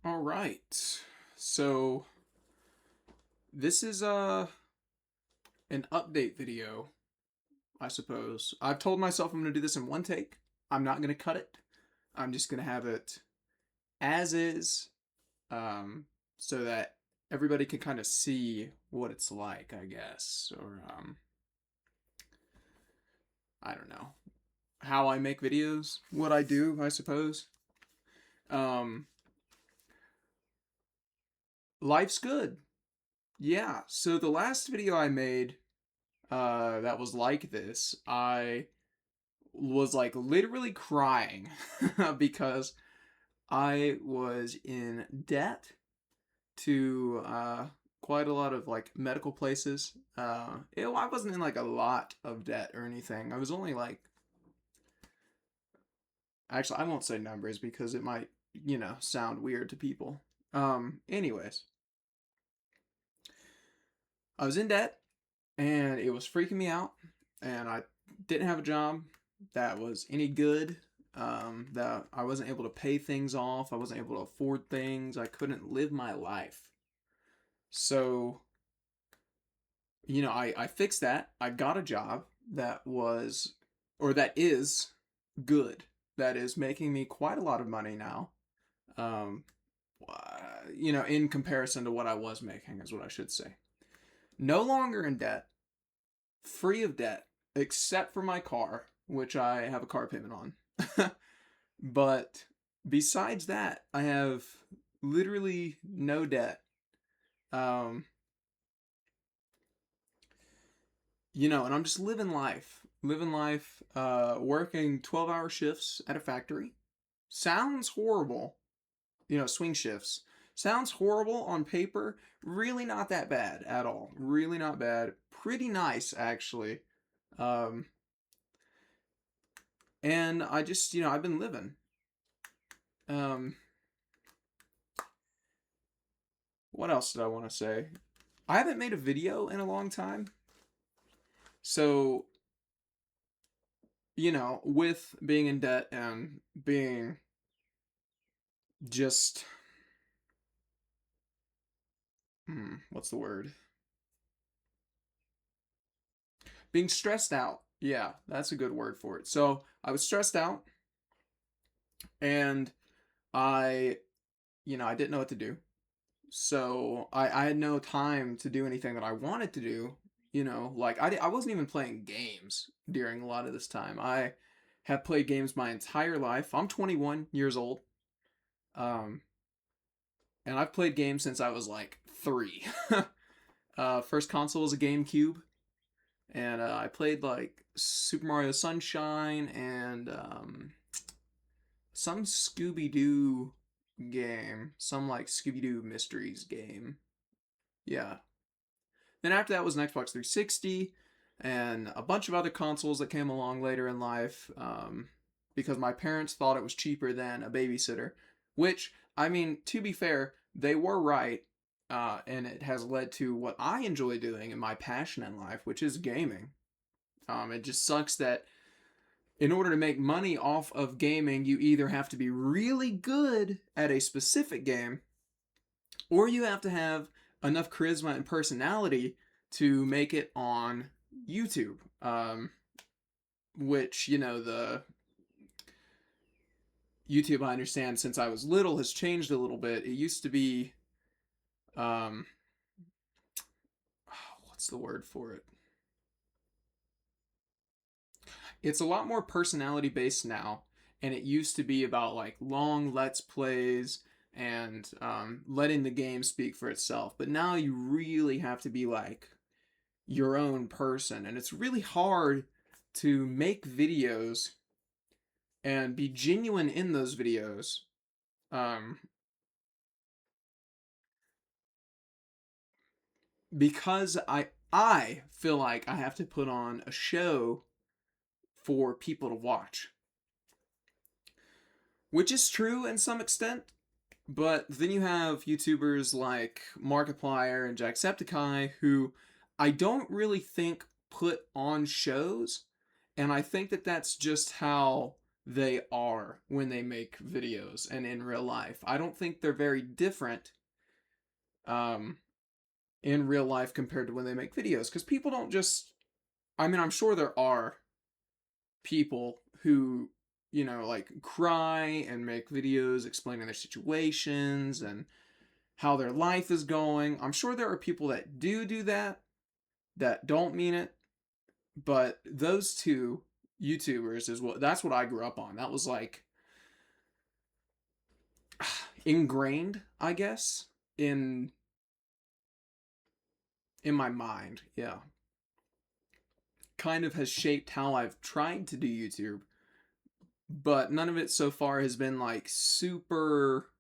All right. So this is an update video, I suppose. I've told myself I'm going to do this in one take. I'm not going to cut it. I'm just going to have it as is um so that everybody can kind of see what it's like, I guess, or I don't know, how I make videos, what I do, I suppose. Um Life's good. Yeah. So the last video I made that was like this, I was like literally crying because I was in debt to quite a lot of like medical places. I wasn't in like a lot of debt or anything. I was only like, actually, I won't say numbers because it might, sound weird to people. Anyways, I was in debt and it was freaking me out, and I didn't have a job that was any good. That I wasn't able to pay things off. I wasn't able to afford things. I couldn't live my life. So, I fixed that. I got a job that was, or that is good. That is making me quite a lot of money now. Um, in comparison to what I was making, is what I should say. No longer in debt, free of debt, except for my car, which I have a car payment on. But besides that, I have literally no debt. Um, and I'm just living life, working 12-hour shifts at a factory. Sounds horrible, swing shifts. Sounds horrible on paper. Really not that bad at all. Really not bad. Pretty nice, actually. Um, and I just, I've been living. Um, what else did I want to say? I haven't made a video in a long time. So, with being in debt and being just, what's the word? Being stressed out. Yeah, that's a good word for it. So, I was stressed out and I, I didn't know what to do. So, I had no time to do anything that I wanted to do. Like I wasn't even playing games during a lot of this time. I have played games my entire life. I'm 21 years old. Um, and I've played games since I was like 3. First console was a GameCube, and I played like Super Mario Sunshine and some Scooby Doo game, some like Scooby Doo Mysteries game. Yeah. Then after that was an Xbox 360 and a bunch of other consoles that came along later in life, because my parents thought it was cheaper than a babysitter, which, I mean, to be fair, they were right. And it has led to what I enjoy doing and my passion in life, which is gaming. It just sucks that in order to make money off of gaming, you either have to be really good at a specific game, or you have to have enough charisma and personality to make it on YouTube. Which, the YouTube, I understand, since I was little, has changed a little bit. It used to be, um, what's the word for it? It's a lot more personality based now, and it used to be about like long let's plays and letting the game speak for itself. But now you really have to be like your own person, and it's really hard to make videos and be genuine in those videos. Um, because I feel like I have to put on a show for people to watch, which is true in some extent. But then you have YouTubers like Markiplier and Jacksepticeye who I don't really think put on shows, and I think that that's just how they are when they make videos and in real life. I don't think they're very different um, in real life compared to when they make videos, because people don't just. I mean, I'm sure there are people who, like cry and make videos explaining their situations and how their life is going. I'm sure there are people that do that, that don't mean it, but those two YouTubers is that's what I grew up on. That was like ingrained, I guess, in my mind. Yeah. Kind of has shaped how I've tried to do YouTube, but none of it so far has been like super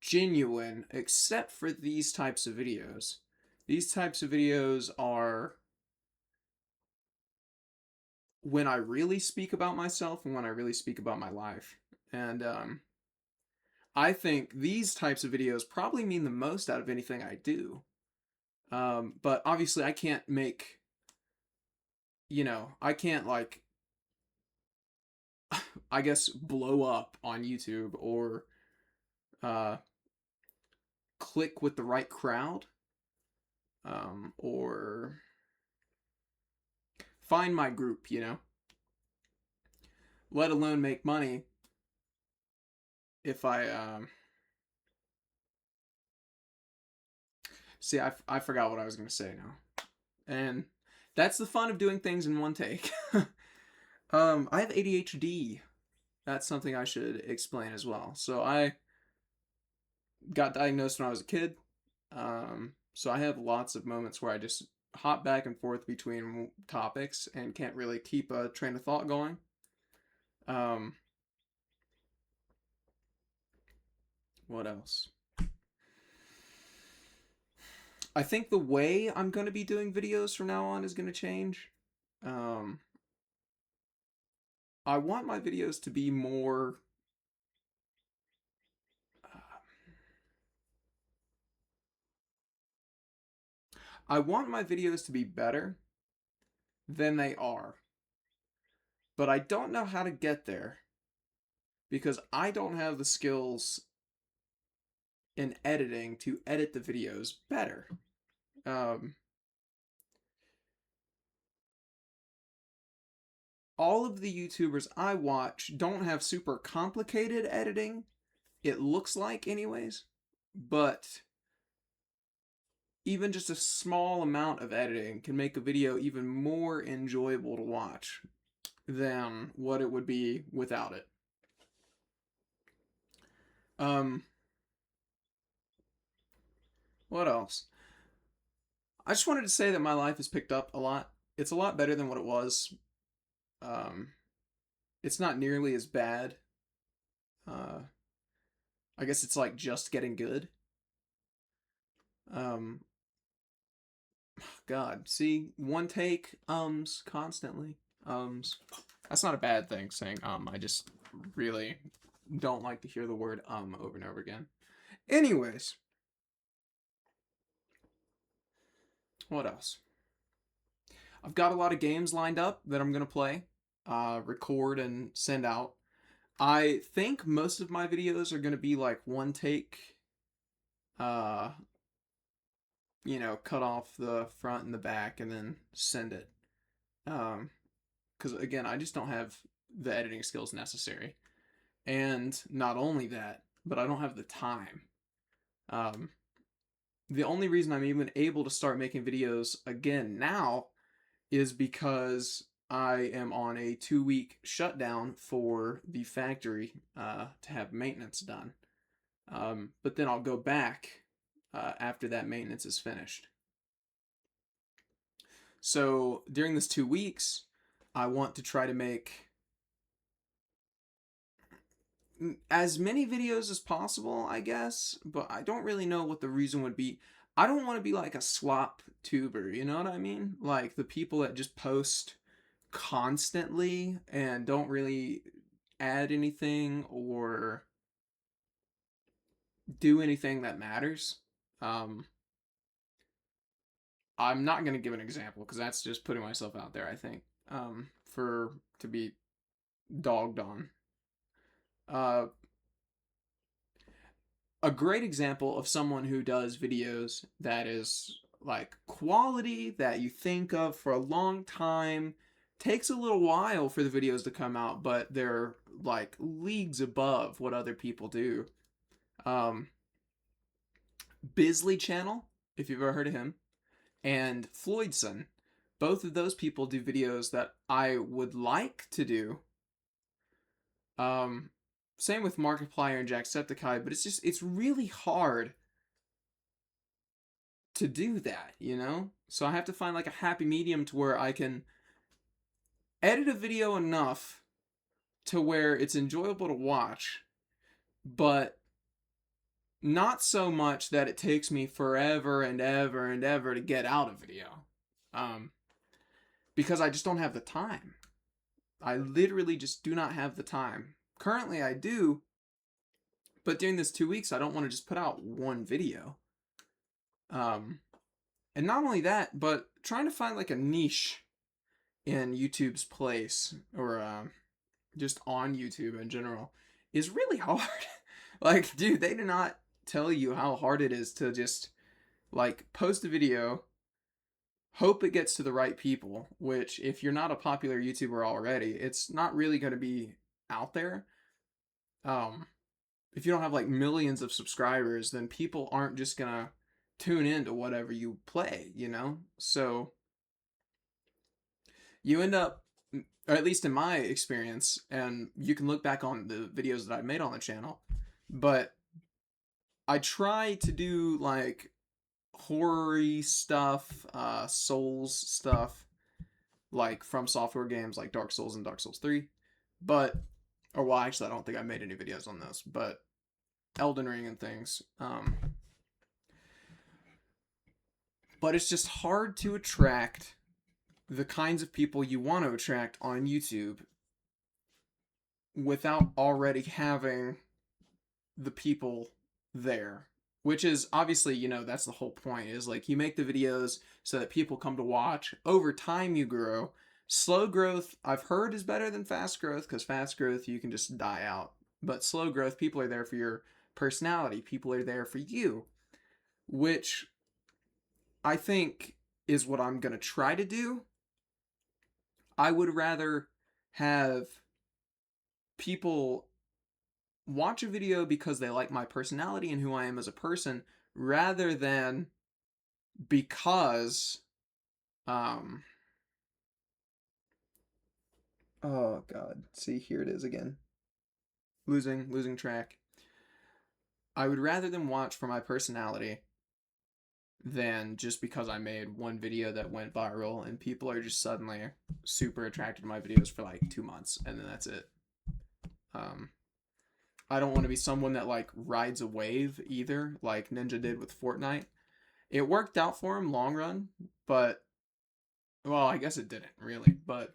genuine except for these types of videos. These types of videos are when I really speak about myself and when I really speak about my life. And I think these types of videos probably mean the most out of anything I do. But obviously, I can't make, I can't like, I guess, blow up on YouTube or uh, click with the right crowd, or find my group, let alone make money if I see. I forgot what I was gonna say now, and that's the fun of doing things in one take. I have ADHD. That's something I should explain as well. So I got diagnosed when I was a kid. So I have lots of moments where I just hop back and forth between topics and can't really keep a train of thought going. Um, what else? I think the way I'm going to be doing videos from now on is going to change. Um, I want my videos to be more. I want my videos to be better than they are, but I don't know how to get there because I don't have the skills in editing to edit the videos better. Um, all of the YouTubers I watch don't have super complicated editing. It looks like, anyways, but even just a small amount of editing can make a video even more enjoyable to watch than what it would be without it. Um, what else? I just wanted to say that my life has picked up a lot. It's a lot better than what it was. Um, it's not nearly as bad. Uh, I guess it's like just getting good. Um, God, see, one take constantly. That's not a bad thing saying I just really don't like to hear the word over and over again. Anyways, what else? I've got a lot of games lined up that I'm gonna play, record and send out. I think most of my videos are gonna be like one take, uh, cut off the front and the back and then send it. Because again, I just don't have the editing skills necessary. And not only that, but I don't have the time. Um, the only reason I'm even able to start making videos again now is because I am on a 2-week shutdown for the factory to have maintenance done. But then I'll go back after that maintenance is finished. So during this 2 weeks, I want to try to make as many videos as possible, I guess, but I don't really know what the reason would be. I don't want to be like a slop tuber, you know what I mean? Like the people that just post constantly and don't really add anything or do anything that matters. Um, I'm not going to give an example because that's just putting myself out there, I think, for to be dogged on. Uh, a great example of someone who does videos that is like quality that you think of for a long time, takes a little while for the videos to come out, but they're like leagues above what other people do. Um, Bisley Channel, if you've ever heard of him, and Floydson. Both of those people do videos that I would like to do. Um, Same with Markiplier and Jacksepticeye, but it's really hard to do that, you know? So I have to find like a happy medium to where I can edit a video enough to where it's enjoyable to watch, but not so much that it takes me forever and ever and ever to get out a video. Um, because I just don't have the time. I literally just do not have the time. Currently I do, but during this 2 weeks I don't want to just put out one video. And not only that, but trying to find like a niche in YouTube's place, or just on YouTube in general, is really hard. Like, dude, they do not tell you how hard it is to just like post a video, hope it gets to the right people, which if you're not a popular YouTuber already, it's not really going to be out there. If you don't have like millions of subscribers, then people aren't just going to tune into whatever you play, you know? So you end up, or at least in my experience, and you can look back on the videos that I've made on the channel, but I try to do like horror-y stuff, Souls stuff, like from software games like Dark Souls and Dark Souls 3. But, or well, actually, I don't think I made any videos on those, but Elden Ring and things. But it's just hard to attract the kinds of people you want to attract on YouTube without already having the people there. Which is obviously, you know, that's the whole point, is like you make the videos so that people come to watch. Over time, you grow. Slow growth, I've heard, is better than fast growth, because fast growth, you can just die out. But slow growth, people are there for your personality. People are there for you, which I think is what I'm going to try to do. I would rather have people watch a video because they like my personality and who I am as a person, rather than because oh god, see, here it is again, losing track. I would rather them watch for my personality than just because I made one video that went viral and people are just suddenly super attracted to my videos for like 2 months and then that's it. I don't want to be someone that like rides a wave either, like Ninja did with Fortnite. It worked out for him long run, but well, I guess it didn't really, but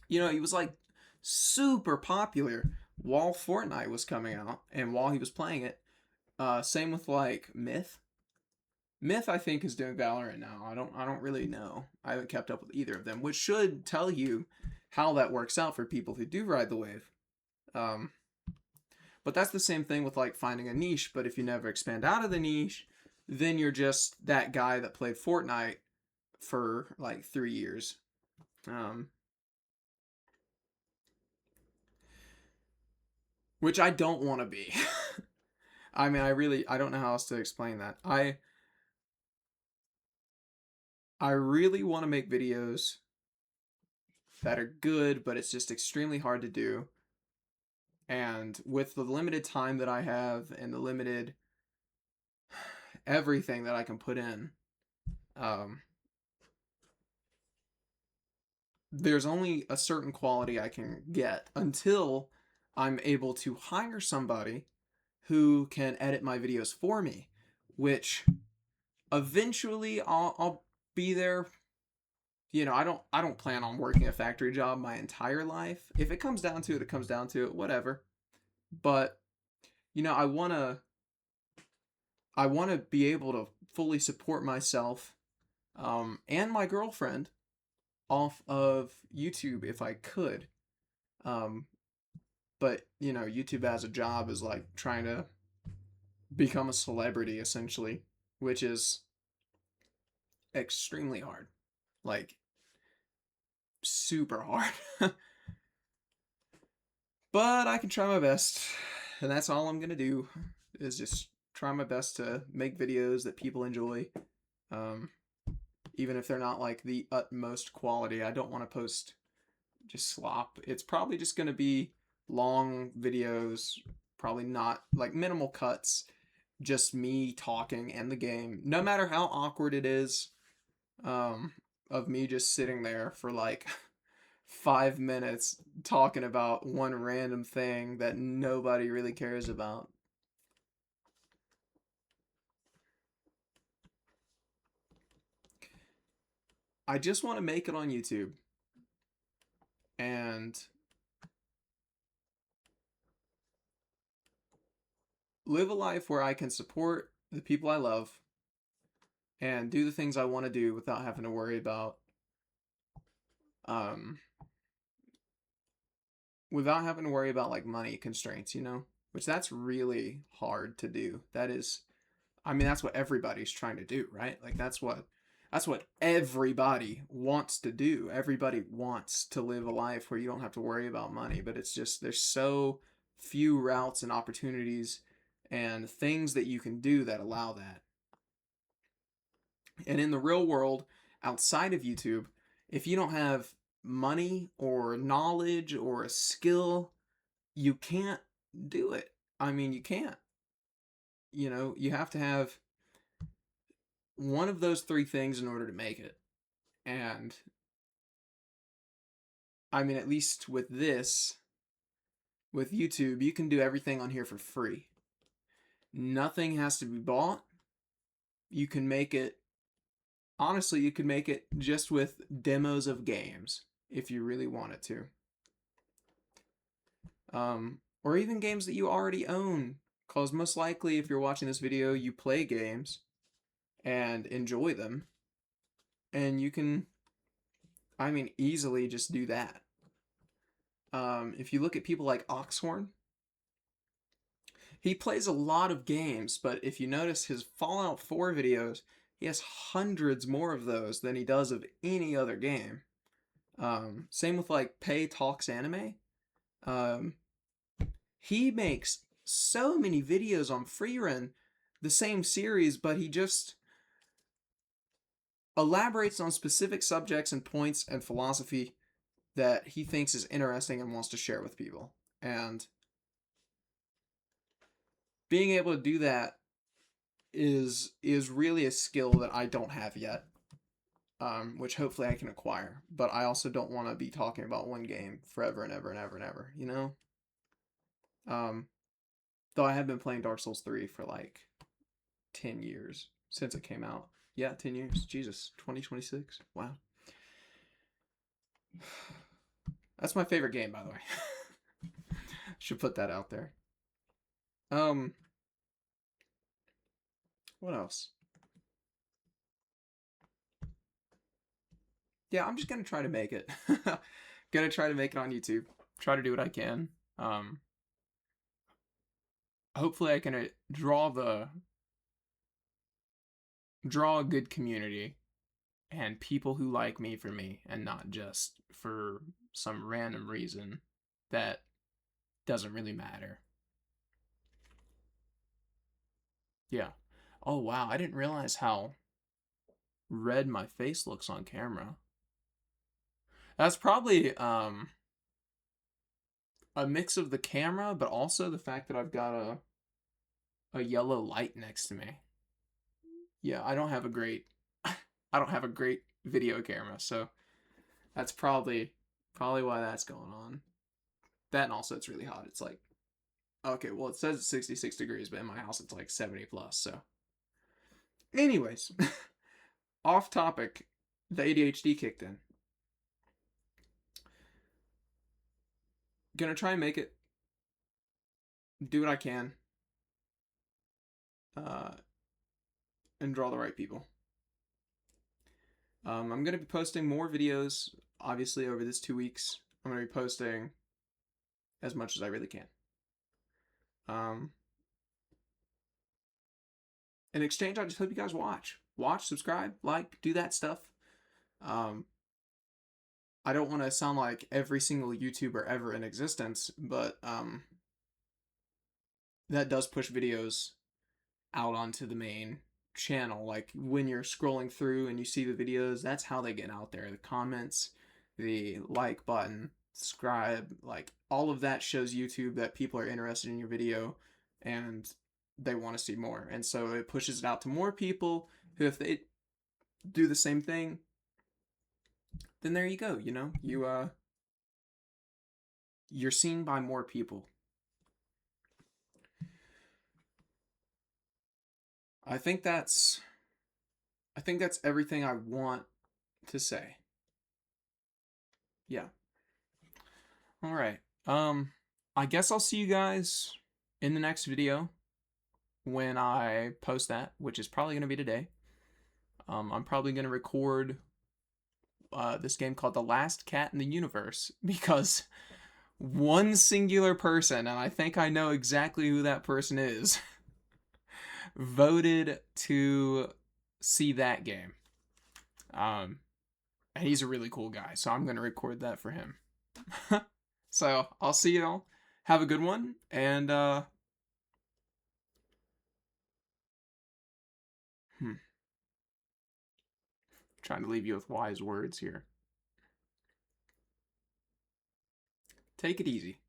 you know, he was like super popular while Fortnite was coming out and while he was playing it. Same with like Myth. Myth, I think, is doing Valorant now. I don't really know. I haven't kept up with either of them, which should tell you how that works out for people who do ride the wave. But that's the same thing with like finding a niche. But if you never expand out of the niche, then you're just that guy that played Fortnite for like 3 years. Which I don't want to be. I mean, I don't know how else to explain that. I really want to make videos that are good, but it's just extremely hard to do. And with the limited time that I have and the limited everything that I can put in, there's only a certain quality I can get until I'm able to hire somebody who can edit my videos for me, which eventually I'll be there. You know, I don't plan on working a factory job my entire life. If it comes down to it, it comes down to it, whatever. But you know, I want to be able to fully support myself and my girlfriend off of YouTube if I could. Um, but you know, YouTube as a job is like trying to become a celebrity essentially, which is extremely hard. Like super hard. But I can try my best. And that's all I'm going to do is just try my best to make videos that people enjoy. Um, even if they're not like the utmost quality. I don't want to post just slop. It's probably just going to be long videos, probably not like minimal cuts, just me talking and the game. No matter how awkward it is, um, of me just sitting there for like 5 minutes talking about one random thing that nobody really cares about. I just want to make it on YouTube and live a life where I can support the people I love and do the things I want to do without having to worry about um like money constraints, you know? Which that's really hard to do. That is, I mean, that's what everybody's trying to do, right? Like that's what everybody wants to do. Everybody wants to live a life where you don't have to worry about money, but it's just there's so few routes and opportunities and things that you can do that allow that. And in the real world, outside of YouTube, if you don't have money or knowledge or a skill, you can't do it. I mean, you can't. You know, you have to have one of those three things in order to make it. And I mean, at least with YouTube, you can do everything on here for free. Nothing has to be bought. You can make it, honestly, you could make it just with demos of games if you really wanted to. Or even games that you already own. Because most likely, if you're watching this video, you play games and enjoy them. And you can, I mean, easily just do that. If you look at people like Oxhorn, he plays a lot of games, but if you notice his Fallout 4 videos, he has hundreds more of those than he does of any other game. Same with like Pei Talks Anime. Um, he makes so many videos on Freerun, the same series, but he just elaborates on specific subjects and points and philosophy that he thinks is interesting and wants to share with people. And being able to do that is really a skill that I don't have yet, which hopefully I can acquire. But I also don't want to be talking about one game forever and ever and ever and ever, you know? Though I have been playing Dark Souls 3 for like 10 years since it came out. Yeah, 10 years. Jesus, 2026. Wow. That's my favorite game, by the way. Should put that out there. What else? Yeah, I'm just gonna try to make it. Gonna try to make it on YouTube. Try to do what I can. Hopefully I can draw a good community and people who like me for me and not just for some random reason that doesn't really matter. Yeah. Oh wow, I didn't realize how red my face looks on camera. That's probably a mix of the camera, but also the fact that I've got a yellow light next to me. Yeah, I don't have a great I don't have a great video camera, so that's probably why that's going on. That and also it's really hot. It's like okay, well it says it's 66 degrees, but in my house it's like 70 plus, so. Anyways, off topic, the ADHD kicked in. Gonna try and make it. Do what I can. Uh, and draw the right people. I'm gonna be posting more videos, obviously, over this 2 weeks. I'm gonna be posting as much as I really can. Um, in exchange, I just hope you guys watch, subscribe, like, do that stuff. Um, I don't want to sound like every single YouTuber ever in existence, but that does push videos out onto the main channel. Like when you're scrolling through and you see the videos, that's how they get out there. The comments, the like button, subscribe, like all of that shows YouTube that people are interested in your video and they want to see more. And so it pushes it out to more people who, if they do the same thing, then there you go, you know? You're seen by more people. I think that's everything I want to say. Yeah. All right. I guess I'll see you guys in the next video when I post that, which is probably going to be today. I'm probably going to record this game called The Last Cat in the Universe because one singular person, and I think I know exactly who that person is, voted to see that game. And he's a really cool guy, so I'm going to record that for him. So I'll see y'all. Have a good one, and trying to leave you with wise words here. Take it easy.